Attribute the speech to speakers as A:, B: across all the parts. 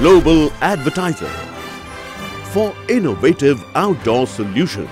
A: global advertiser for innovative outdoor solutions.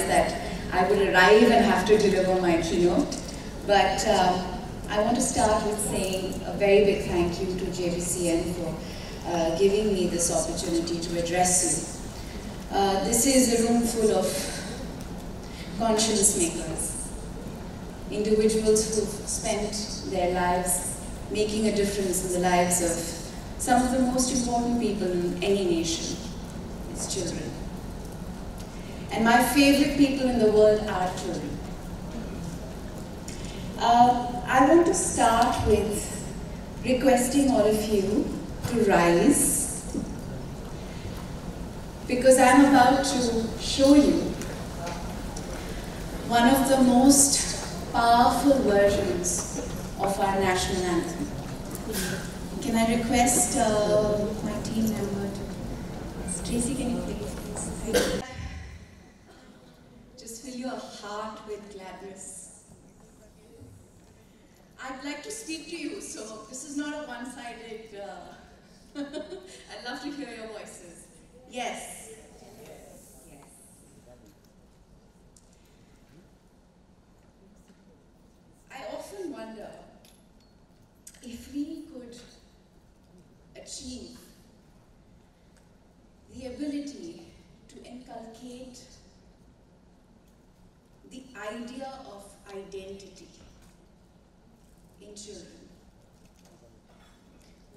B: That I would arrive and have to deliver my keynote. But I want to start with saying a very big thank you to JVCN for giving me this opportunity to address you. This is a room full of conscience makers, individuals who've spent their lives making a difference in the lives of some of the most important people in any nation, its children. And my favorite people in the world are children. I want to start with requesting all of you to rise, because I'm about to show you one of the most powerful versions of our national anthem. Can I request my team member to... Tracy, can you please? Fill your heart with gladness. I'd like to speak to you, so this is not a one-sided... I'd love to hear your voices. Yes. Yes. I often wonder if we could achieve the ability to inculcate the idea of identity in children.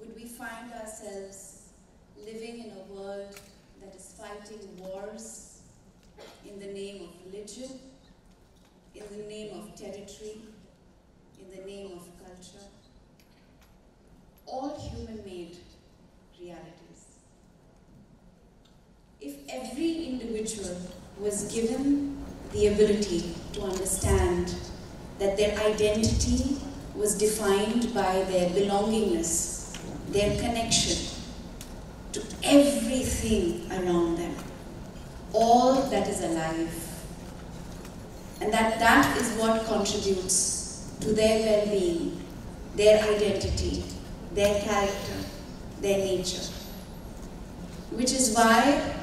B: Would we find ourselves living in a world that is fighting wars in the name of religion, in the name of territory, in the name of culture? All human-made realities. If every individual was given the ability to understand that their identity was defined by their belongingness, their connection to everything around them, all that is alive, and that is what contributes to their well-being, their identity, their character, their nature. Which is why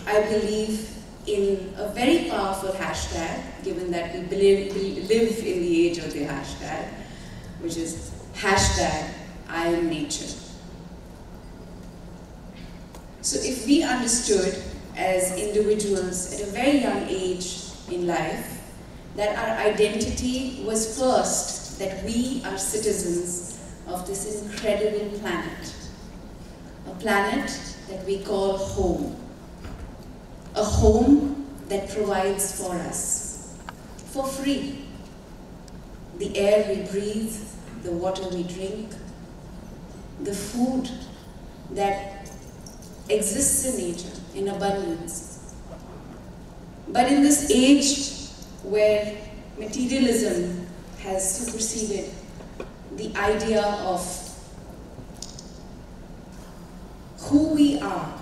B: I believe in a very powerful hashtag, given that we live in the age of the hashtag, which is hashtag I am nature. So if we understood as individuals at a very young age in life that our identity was first, that we are citizens of this incredible planet, a planet that we call home. A home that provides for us, for free, the air we breathe, the water we drink, the food that exists in nature in abundance. But in this age where materialism has superseded the idea of who we are,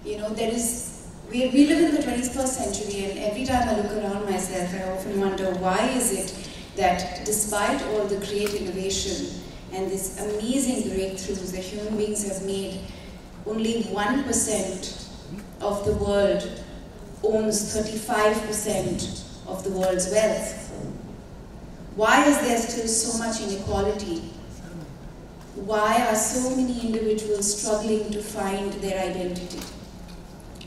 B: you know, there is We live in the 21st century, and every time I look around myself, I often wonder, why is it that despite all the great innovation and these amazing breakthroughs that human beings have made, only 1% of the world owns 35% of the world's wealth? Why is there still so much inequality? Why are so many individuals struggling to find their identity?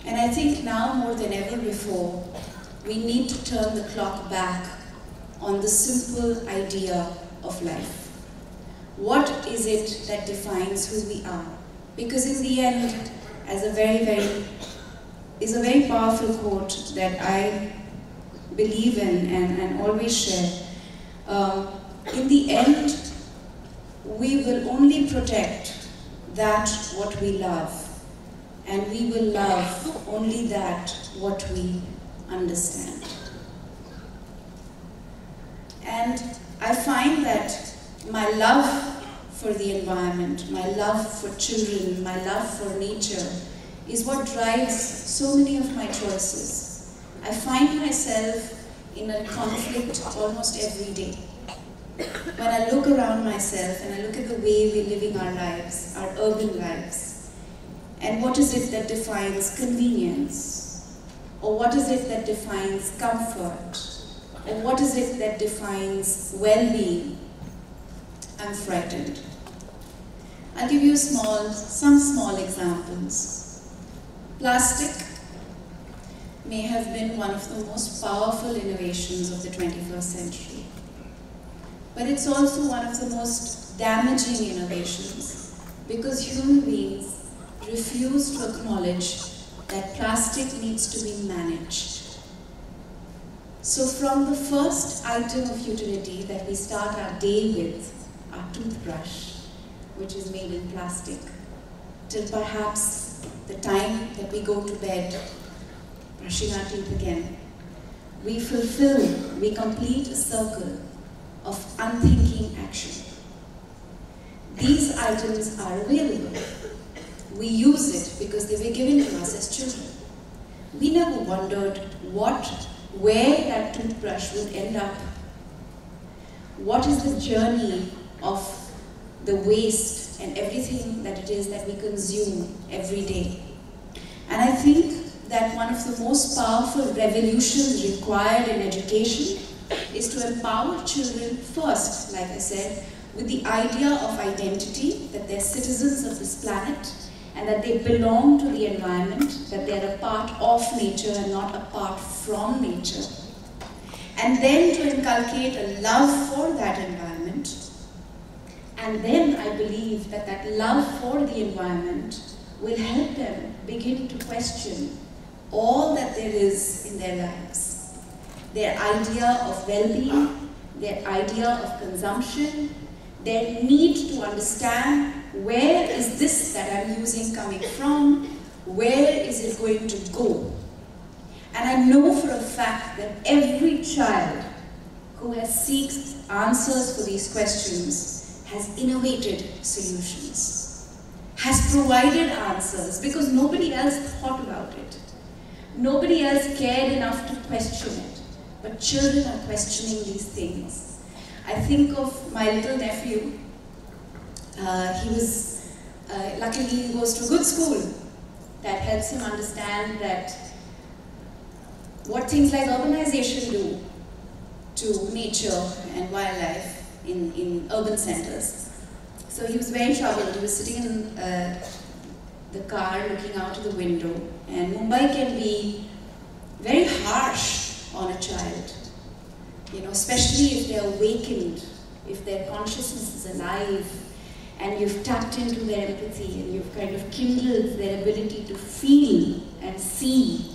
B: And I think now more than ever before, we need to turn the clock back on the simple idea of life. What is it that defines who we are? Because in the end, is a very powerful quote that I believe in and always share. In the end, we will only protect that what we love, and we will love only that what we understand. And I find that my love for the environment, my love for children, my love for nature is what drives so many of my choices. I find myself in a conflict almost every day. When I look around myself and I look at the way we're living our lives, our urban lives, and what is it that defines convenience? Or what is it that defines comfort? Or what is it that defines well-being? I'm frightened. I'll give you some small examples. Plastic may have been one of the most powerful innovations of the 21st century. But it's also one of the most damaging innovations, because human beings refuse to acknowledge that plastic needs to be managed. So from the first item of utility that we start our day with, our toothbrush, which is made in plastic, till perhaps the time that we go to bed, brushing our teeth again, we complete a circle of unthinking action. These items are available. We use it because they were given to us as children. We never wondered where that toothbrush would end up. What is the journey of the waste and everything that it is that we consume every day? And I think that one of the most powerful revolutions required in education is to empower children first, like I said, with the idea of identity, that they're citizens of this planet, and that they belong to the environment, that they're a part of nature and not apart from nature. And then to inculcate a love for that environment. And then I believe that that love for the environment will help them begin to question all that there is in their lives. Their idea of well-being, their idea of consumption, their need to understand where is this that I'm using coming from, where is it going to go. And I know for a fact that every child who has sought answers for these questions has innovated solutions, has provided answers, because nobody else thought about it. Nobody else cared enough to question it. But children are questioning these things. I think of my little nephew. Luckily he goes to a good school that helps him understand that what things like urbanization do to nature and wildlife in urban centers. So he was very troubled. He was sitting in the car looking out of the window, and Mumbai can be very harsh on a child, especially if they're awakened, if their consciousness is alive, and you've tapped into their empathy, and you've kind of kindled their ability to feel and see.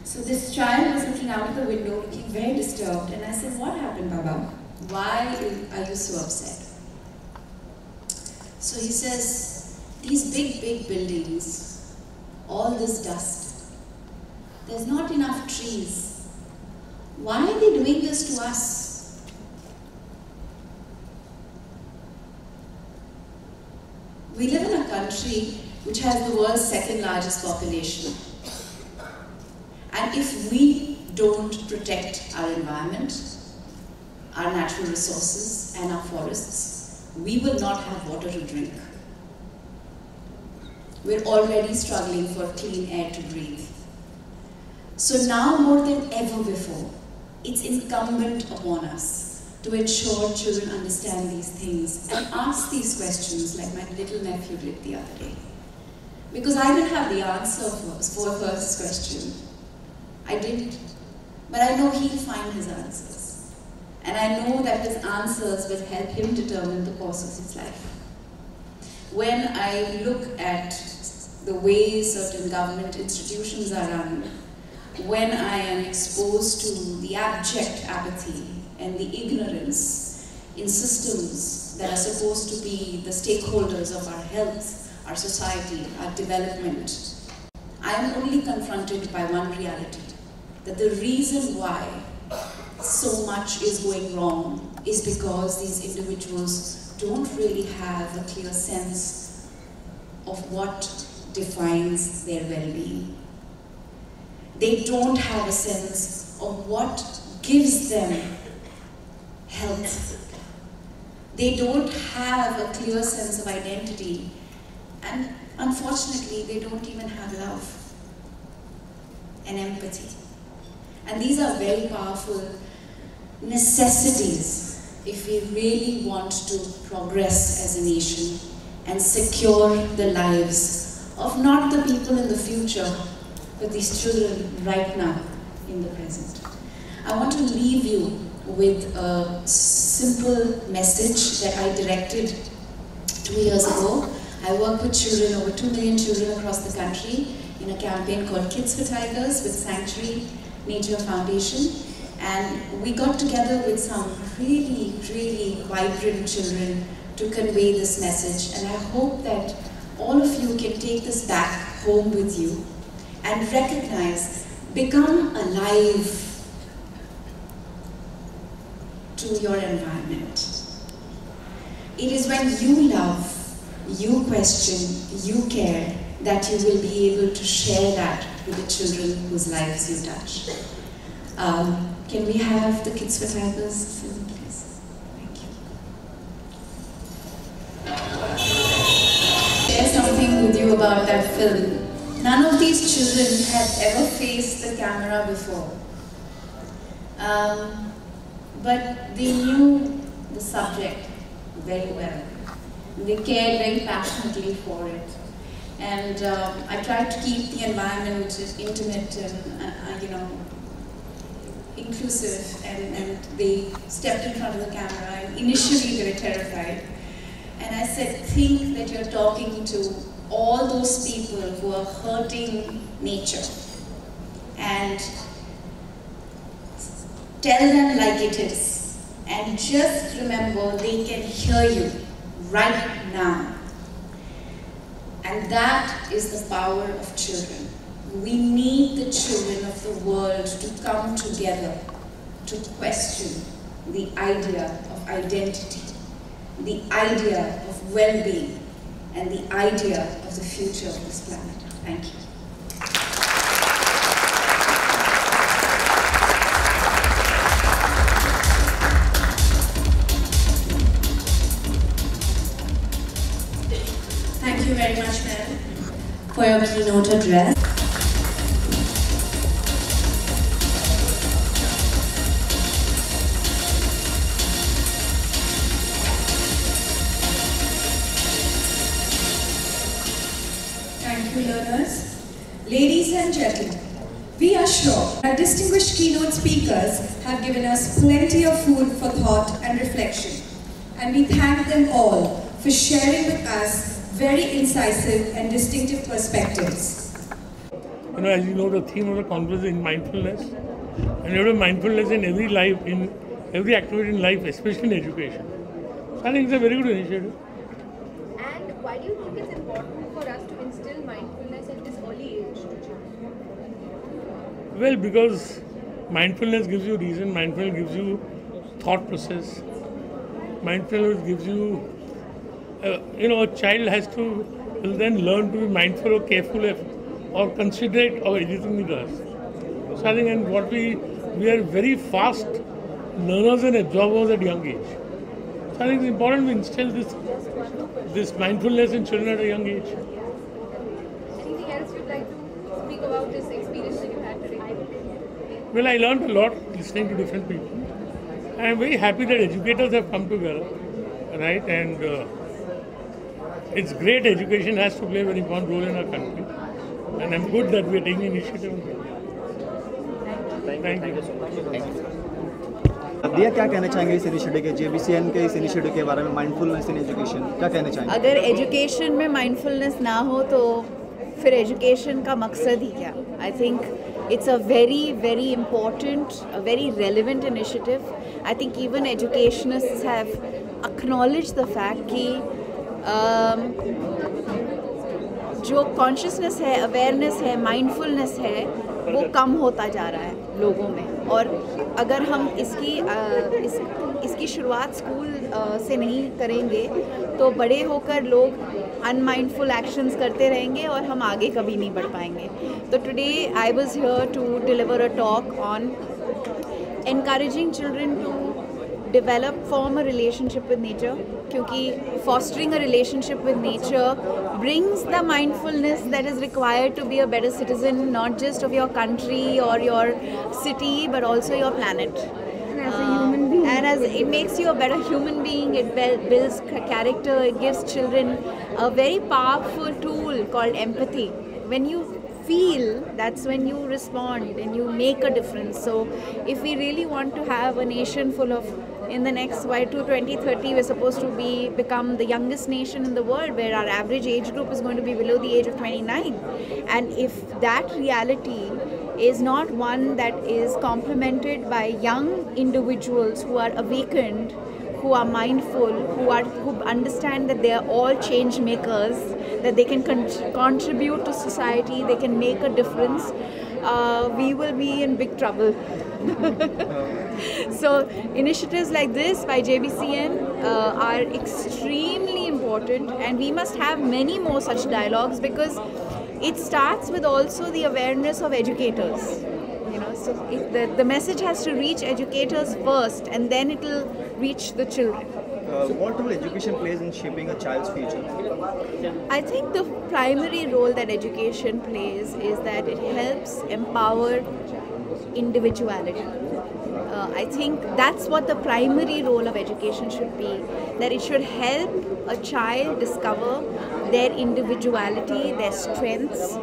B: So this child was looking out of the window, looking very disturbed, and I said, "What happened, Baba? Why are you so upset?" So he says, "These big, big buildings, all this dust, there's not enough trees. Why are they doing this to us?" We live in a country which has the world's second largest population. And if we don't protect our environment, our natural resources and our forests, we will not have water to drink. We're already struggling for clean air to breathe. So now more than ever before, it's incumbent upon us to ensure children understand these things and ask these questions like my little nephew did the other day. Because I didn't have the answer for first question. I didn't. But I know he'll find his answers. And I know that his answers will help him determine the course of his life. When I look at the way certain government institutions are run, when I am exposed to the abject apathy and the ignorance in systems that are supposed to be the stakeholders of our health, our society, our development, I am only confronted by one reality, that the reason why so much is going wrong is because these individuals don't really have a clear sense of what defines their well-being. They don't have a sense of what gives them health. They don't have a clear sense of identity, and unfortunately they don't even have love and empathy. And these are very powerful necessities if we really want to progress as a nation and secure the lives of not the people in the future, but these children right now in the present. I want to leave you with a simple message that I directed 2 years ago. I work with children, over 2 million children across the country, in a campaign called Kids for Tigers with Sanctuary Nature Foundation. And we got together with some really, really vibrant children to convey this message. And I hope that all of you can take this back home with you and recognize, become alive to your environment. It is when you love, you question, you care, that you will be able to share that with the children whose lives you touch. Can we have the Kids for Tigers film, please? Thank you. Share something with you about that film. None of these children had ever faced the camera before. But they knew the subject very well. They cared very passionately for it. And I tried to keep the environment intimate and, inclusive. And they stepped in front of the camera, and initially they were terrified. And I said, think that you're talking to all those people who are hurting nature. And tell them like it is. And just remember, they can hear you right now. And that is the power of children. We need the children of the world to come together to question the idea of identity, the idea of well-being, and the idea of the future of this planet. Thank you. Thank you very much, ma'am, for your keynote address. Thank you, learners. Ladies and gentlemen, we are sure our distinguished keynote speakers have given us plenty of food for thought and reflection. And we thank them all for sharing with us very incisive and distinctive perspectives.
C: As you know, the theme of the conference is mindfulness. And you have mindfulness in every life, in every activity in life, especially in education. So I think it's a very good initiative.
D: And why do you think it's important for us to instill mindfulness at this early age to children?
C: Well, because mindfulness gives you reason, mindfulness gives you thought process. Mindfulness gives you a child will then learn to be mindful or careful or considerate of everything he does. So I think, and what we are very fast learners and absorbers at young age. So I think it's important to instill this mindfulness in children at a young age.
D: Anything else you'd like to speak about this experience that you had today?
C: Well, I learned a lot listening to different people. I am very happy that educators have come together, right? And it's great. Education has to play a very important role in our country, and I'm good that we are taking initiative. Thank you so much.
E: दिया, क्या कहना चाहेंगे इस initiative के, JBCN के इस initiative के बारे में, माइंडफुलनेस इन एजुकेशन, क्या कहना चाहेंगे?
F: अगर एजुकेशन में माइंडफुलनेस ना हो तो फिर एजुकेशन का मकसद ही क्या? I think it's a very important, a very relevant initiative. I think even educationists have acknowledged the fact कि जो कॉन्शियसनेस है, अवेयरनेस है, माइंडफुलनेस है, वो कम होता जा रहा है लोगों में. और अगर हम इसकी शुरुआत स्कूल से नहीं करेंगे तो बड़े होकर लोग अनमाइंडफुल एक्शंस करते रहेंगे और हम आगे कभी नहीं बढ़ पाएंगे. तो today I was here to deliver a talk on encouraging children to form a relationship with nature, क्योंकि fostering a relationship with nature brings the mindfulness that is required to be a better citizen, not just of your country or your city, but also your planet. And as a human being. And as it makes you a better human being, it builds character, it gives children a very powerful tool called empathy. When you feel, that's when you respond and you make a difference. So if we really want to have a nation full of, in the next by 2030 we're supposed to become the youngest nation in the world, where our average age group is going to be below the age of 29, and if that reality is not one that is complemented by young individuals who are awakened, who are mindful, who understand that they are all change makers, that they can contribute to society, they can make a difference, we will be in big trouble. So initiatives like this by JBCN are extremely important, and we must have many more such dialogues, because it starts with also the awareness of educators. So the message has to reach educators first, and then it will reach the children.
E: What role education plays in shaping a child's future?
F: I think the primary role that education plays is that it helps empower individuality. I think that's what the primary role of education should be, that it should help a child discover their individuality, their strengths,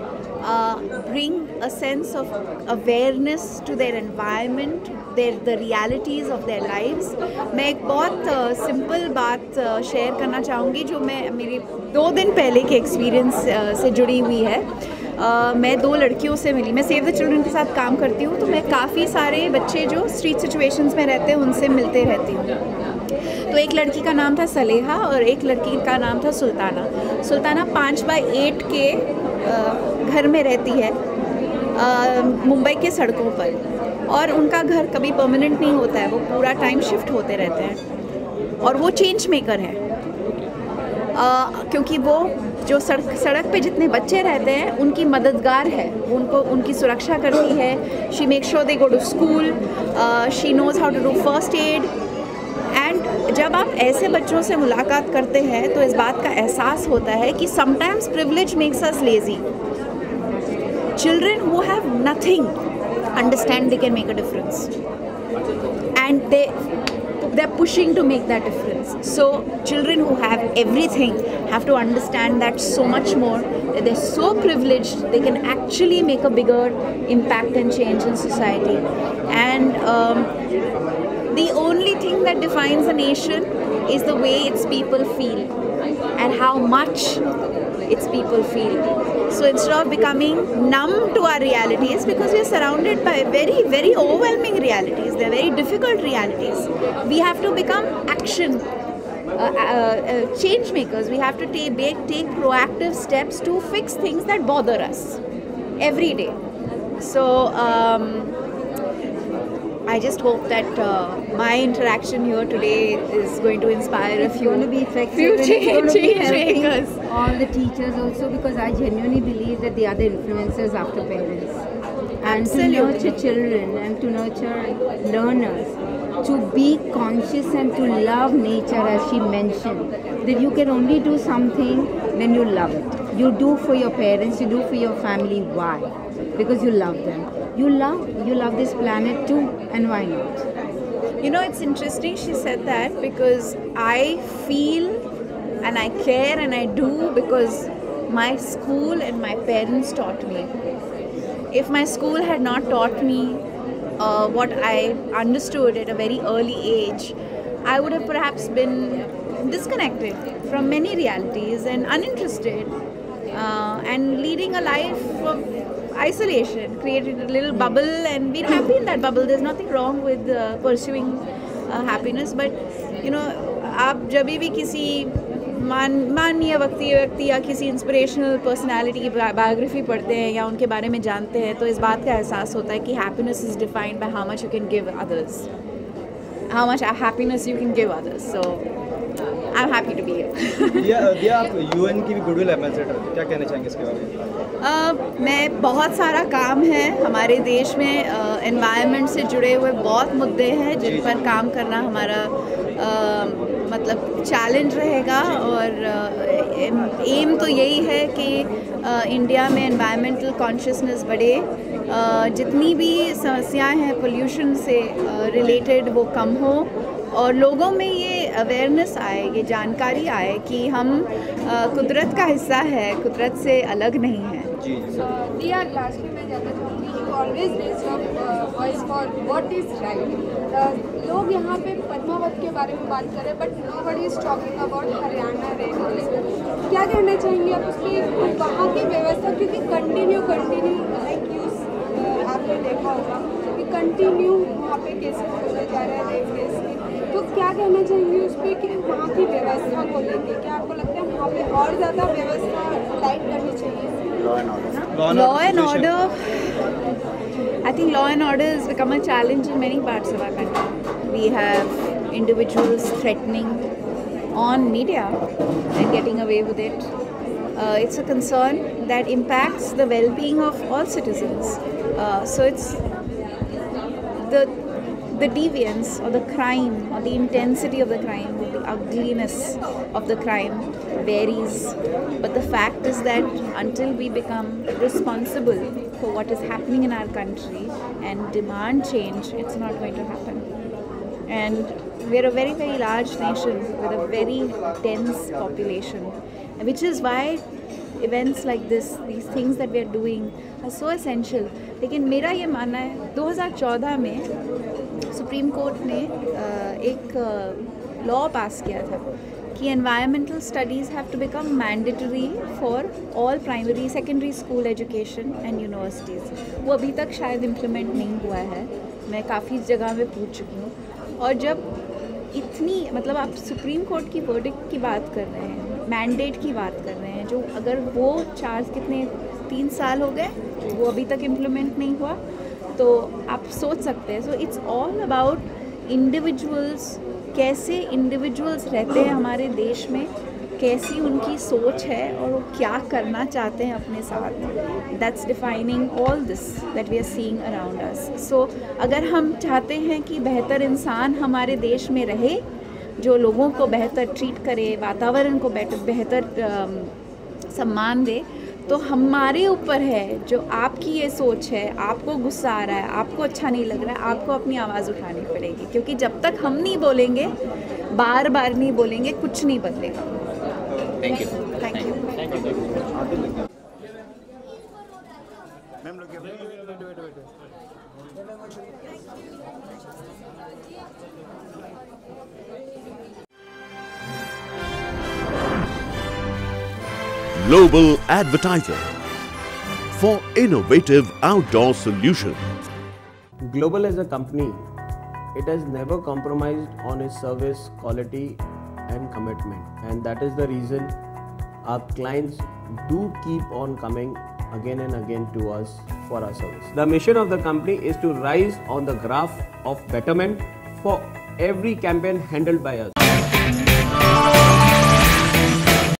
F: bring a sense of awareness to their environment, the realities of their lives. मैं एक बहुत simple बात share करना चाहूँगी जो मैं मेरी 2 दिन पहले के एक्सपीरियंस से जुड़ी हुई है. मैं 2 लड़कियों से मिली. मैं सेव द चिल्ड्रन के साथ काम करती हूँ, तो मैं काफ़ी सारे बच्चे जो स्ट्रीट सिचुएशंस में रहते हैं उनसे मिलते रहती हूँ. तो एक लड़की का नाम था सलेहा और एक लड़की का नाम था सुल्ताना. सुल्ताना 5x8 के घर में रहती है मुंबई के सड़कों पर, और उनका घर कभी परमानेंट नहीं होता है, वो पूरा टाइम शिफ्ट होते रहते हैं, और वो चेंज मेकर है. क्योंकि वो जो सड़क पे जितने बच्चे रहते हैं उनकी मददगार है, उनको उनकी सुरक्षा करती है. She make sure they go to school, she knows how to do first aid. And जब आप ऐसे बच्चों से मुलाकात करते हैं तो इस बात का एहसास होता है कि sometimes privilege makes us lazy. Children who have nothing understand they can make a difference, and they're pushing to make that difference. So children who have everything have to understand that so much more, that they're so privileged, they can actually make a bigger impact and change in society. And the only thing that defines a nation is the way its people feel and how much its people feel. So instead of becoming numb to our realities, because we are surrounded by very overwhelming realities, they're very difficult realities, we have to become change makers. We have to take proactive steps to fix things that bother us every day. So I just hope that my interaction here today is going to inspire a few change makers.
G: All the teachers also, because I genuinely believe that they are the influencers after parents. and to nurture children and to nurture learners, to be conscious and to love nature, as she mentioned, that you can only do something when you love it. You do for your parents, you do for your family. Why? Because you love them. You love this planet too, and why not?
F: You know, it's interesting she said that, because I feel and I care and I do because my school and my parents taught me. If my school had not taught me what I understood at a very early age, I would have perhaps been disconnected from many realities and uninterested and leading a life of isolation, created a little bubble and been happy in that bubble. There's nothing wrong with pursuing happiness, but you know, आप जब भी किसी माननीय व्यक्ति या किसी inspirational personality की biography पढ़ते हैं या उनके बारे में जानते हैं, तो इस बात का एहसास होता है कि happiness is defined by how much you can give others, how much happiness you can give others. So I am happy to be here.
E: आप यूएन की भी गुडविल एम्बेसडर, क्या कहना चाहेंगे इसके बारे में?
F: मैं बहुत सारा काम है हमारे देश में, एनवायरनमेंट से जुड़े हुए बहुत मुद्दे हैं जिन पर काम करना हमारा मतलब चैलेंज रहेगा. और एम तो यही है कि इंडिया में एनवायरमेंटल कॉन्शियसनेस बढ़े, जितनी भी समस्याएं हैं पोल्यूशन से रिलेटेड वो कम हो और लोगों में ये अवेयरनेस आए, ये जानकारी आए कि हम कुदरत का हिस्सा है, कुदरत से अलग नहीं है.
D: दिया, लास्टली मैं जानना चाहूँगी, you always raise your voice for what is right. लोग यहाँ पे पद्मावत के बारे में बात कर रहे हैं, but nobody is talking about Haryana rain. क्या कहना चाहेंगे आप उसकी वहाँ की व्यवस्था, क्योंकि कंटिन्यू लाइक यूज आपने देखा होगा कि कंटिन्यू वहाँ पे केसेस होते जा रहे हैं रेप केस के, तो क्या कहना चाहेंगे उस पर कि वहाँ की व्यवस्था को लेके क्या आपको लगता है वहाँ पे और ज़्यादा व्यवस्था टाइट करनी चाहिए?
F: Law and order. I think law and order has become a challenge in many parts of our country. We have individuals threatening on media and getting away with it. It's a concern that impacts the well-being of all citizens. So it's the deviance or the crime or the intensity of the crime or the ugliness of the crime varies, but the fact is that until we become responsible for what is happening in our country and demand change, it's not going to happen. And we're a very, very large nation with a very dense population, which is why events like this, these things that we are doing are so essential. लेकिन मेरा ये मानना है 2014 में supreme court ने एक law पास किया था कि environmental studies have to become mandatory for all primary secondary school education and universities. वो अभी तक शायद इम्प्लीमेंट नहीं हुआ है, मैं काफ़ी जगह में पूछ चुकी हूँ. और जब इतनी मतलब आप सुप्रीम कोर्ट की वर्डिक्ट की बात कर रहे हैं, मैंडेट की बात कर रहे हैं, जो अगर वो 3 साल हो गए वो अभी तक इम्प्लीमेंट नहीं हुआ, तो आप सोच सकते हैं. So it's all about individuals, कैसे इंडिविजुअल्स रहते हैं हमारे देश में, कैसी उनकी सोच है और वो क्या करना चाहते हैं अपने साथ. That's defining all this that we are seeing around us. So अगर हम चाहते हैं कि बेहतर इंसान हमारे देश में रहे, जो लोगों को बेहतर ट्रीट करे, वातावरण को बेहतर सम्मान दे, तो हमारे ऊपर है. जो आपकी ये सोच है, आपको गुस्सा आ रहा है, आपको अच्छा नहीं लग रहा है, आपको अपनी आवाज़ उठानी पड़ेगी, क्योंकि जब तक हम नहीं बोलेंगे, बार बार नहीं बोलेंगे, कुछ नहीं बदलेगा.
E: Thank you.
F: Thank you.
A: Global Advertiser for innovative outdoor solutions.
H: Global as a company, it has never compromised on its service quality and commitment, and that is the reason our clients do keep on coming again and again to us for our service. The mission of the company is to rise on the graph of betterment for every campaign handled by us.